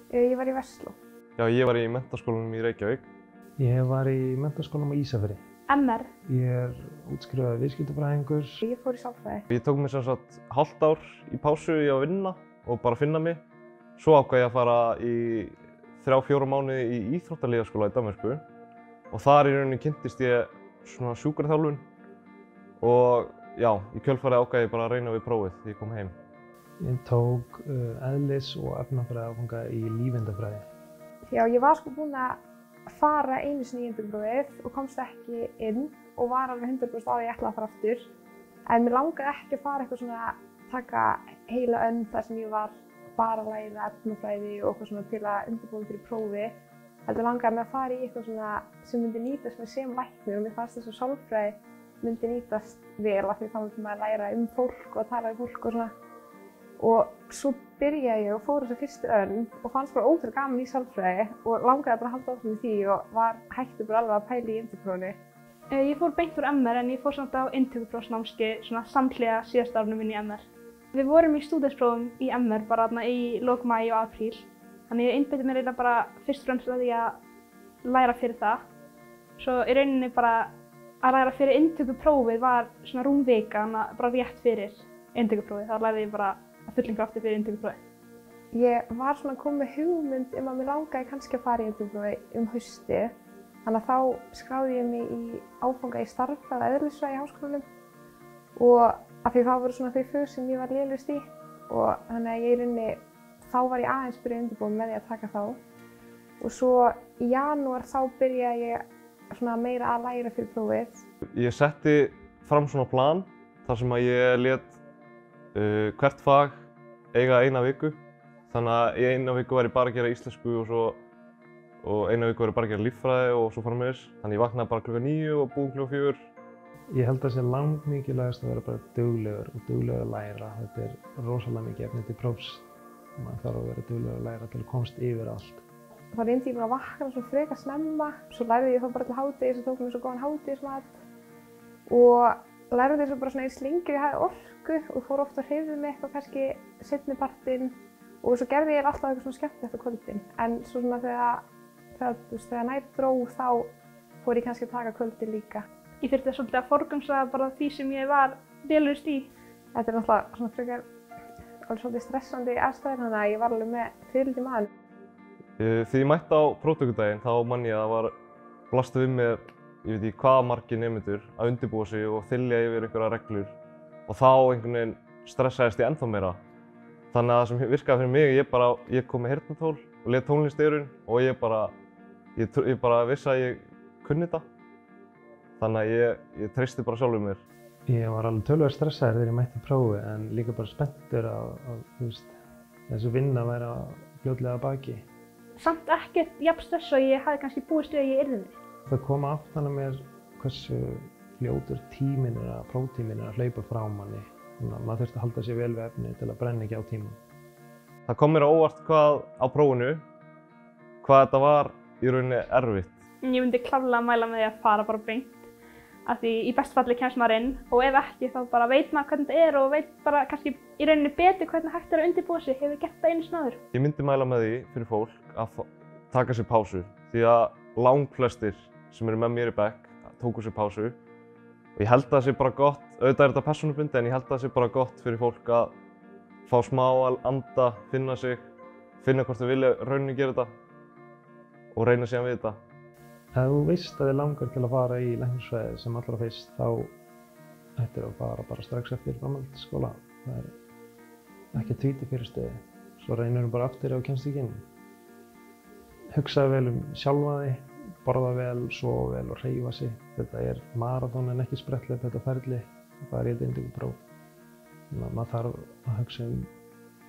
Ég var í Versló. Já, ég var í menntaskólanum í Reykjavík. Ég var í menntaskólanum á Ísafirði. MR. Ég er útskrifaður viðskiptafræðingur. Ég fór í sálfræði. Ég tók mér sem sagt hálft ár í pásu í að vinna og bara finna mig. Svo ákvað ég að fara í 3-4 mánuði í íþróttalíðaskóla í Danmörku og þar í rauninni kynntist ég svona sjúkraþjálfun og já, í kjölfarið ákvað ég bara að reyna við prófið þegar ég kom heim. Ég tók eðlis- og efnafræði áfanga í lífeindafræði. Já, ég var sko búin að fara einu sinni í inntökuprófið og komst ekki inn og var alveg 100% á því að ég ætlaði að fara aftur. En mér langaði ekki að fara eitthvað svona taka heila önn þar sem ég var bara að læra efnafræði og eitthvað svona til að undirbúa mig fyrir prófi. Heldur langaði mig að fara í eitthvað svona sem myndi nýtast mig sem læknir og mér fannst þess að sálfræði myndi nýtast vel af því þá myndi maður læra fólk og tala við fólk og svona. Og svo byrjaði ég og fór þessa fyrstu önn og fannst bara ótrúlega gaman í sálfræði og langaði bara að halda áfram í því og var hætti bara alveg að pæla í inntökuprófinu. Ég fór beint úr MR en ég fór samt á inntökuprófsnámskeið svona samhliða síðasta árinu mínu í MR. Við vorum í stúdentsprófum í MR bara þarna í lok maí og apríl. Þannig ég einbeitti mér eiginlega bara fyrst og fremst að því að læra fyrir það. Svo í rauninni bara að læra fyrir inntökuprófið var svona rúm vika, þannig að bara rétt fyrir inntökuprófið. Þá lærði ég bara að fullum krafti fyrir inntökuprófið. Ég var svona komið með hugmynd að mér langaði kannski að fara í inntökuprófið haustið. Þannig að þá skráði ég mig í áfanga í stærðfræði og eðlisfræði í háskólanum og af því það voru svona þau fög sem ég var lélegust í og þannig að ég í rauninni þá var ég aðeins byrjuð undirbúin með því að taka þá og svo í janúar þá byrjaði ég svona meira að læra fyrir prófið. Ég setti fram svona plan þar sem að ég lét hvert fag eiga eina viku. Þannig að í eina viku var ég bara að gera íslensku og eina viku var ég bara að gera líffræði og svo framvegis. Þannig ég vaknaði bara klukkan 9 og búinn klukkan 4. Ég held að það sé langmikilvægast að vera bara duglegur og duglegur að læra. Þetta er rosalega mikið efni til prófs. Maður þarf að vera duglegur að læra til að komast yfir allt. Þá reyndi ég bara að vakna svo frekar snemma. Svo lærði ég þá bara til hádegis og tók mér svo góðan hádegismat. Og lærði svo bara svona eins lengi ég hafði orku og fór oft að hreyfa mig eitthvað kannski seinnipartinn. Og svo gerði ég alltaf eitthvað svona skemmtilegt á kvöldin. En svo svona þegar nær dró þá fór ég kannski að taka kvöldin líka. Ég þurfti svolítið að forgangsraða bara því sem ég var lélegust í. Þetta er náttúrulega svona frekar svolítið stressandi aðstæður þannig að ég var alveg með fyrirldi maður. Þegar ég mætti á próftökudaginn þá man ég að blasti við mér, ég veit ekki hvað margir nemendur að undirbúa sig og þylja yfir einhverja reglur og þá einhvern veginn stressaðist ég ennþá meira. Þannig að það sem virkaði fyrir mig, ég kom með heyrnartól og lét tónlist í eyrun og ég bara vissi að ég kunni þetta. Þannig að ég treysti bara sjálfur mér. Ég var alveg töluvert stressaður þegar ég mætti prófi en líka bara spenntur að þessu vinna væri að fljótlega að baki. Samt ekkert jafn stress og ég hafði kannski búist við að ég yrði því. Það kom aftan að mér hversu fljótur próftíminn er að hlaupa frá manni. Þannig að maður þurfti að halda sér vel við efni til að brenna ekki á tímann. Það kom mér á óvart á prófinu hvað þetta var í rauninni erfitt. Ég myndi klárlega mæla með því að fara bara beint. Af því í besta falli kemst maður inn og ef ekki þá bara veit maður hvernig þetta er og veit bara kannski í rauninni betur hvernig hægt er að undirbúa sig, hefur gert það einu sinni áður. Ég myndi mæla með því fyrir fólk að taka sér pásu því að langflestir sem eru með mér í bekk tóku sér pásu og ég held að það sé bara gott, auðvitað er þetta persónubundið en ég held að það sé bara gott fyrir fólk að fá smá að anda, finna sig, finna hvort þau vilja rauninni gera þetta og reyna síðan við þetta. Ef þú veist að þig langar til að fara í læknisfræði sem allra fyrst þá ættir að fara bara strax eftir framhaldsskóla. Það er ekki tvíti fyrirstöðu. Svo reynir þú bara aftur ef þú kemst ekki inn. Hugsaðu vel sjálfa þig, borða vel, sofa vel og hreyfa sig. Þetta er maraþon en ekki spretthlaup þetta ferli. Það er inntökupróf. Þannig að maður þarf að hugsa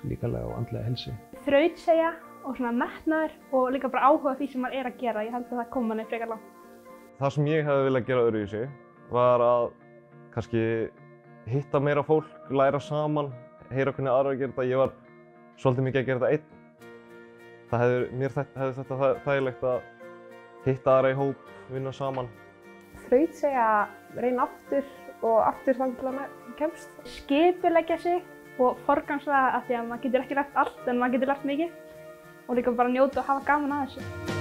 líkamlega og andlega heilsu. Þrautseigja og svona metnaður og líka bara áhuga því sem maður er að gera. Ég held að það kom manni frekar langt. Það sem ég hefði viljað gera öðruvísi var að kannski hitta meira fólk, læra saman, heyra hvernig aðrir gera þetta. Ég var svolítið mikið að gera þetta einn. Mér hefði þetta þægilegt að hitta aðra í hóp, vinna saman. Þrautseigja, reyna aftur og aftur þangað til að kemst. Skipuleggja sig og forgangsraða af því að maður getur ekki lært allt en maður getur lært mikið. og líka bara njóta og hafa gaman að þessu.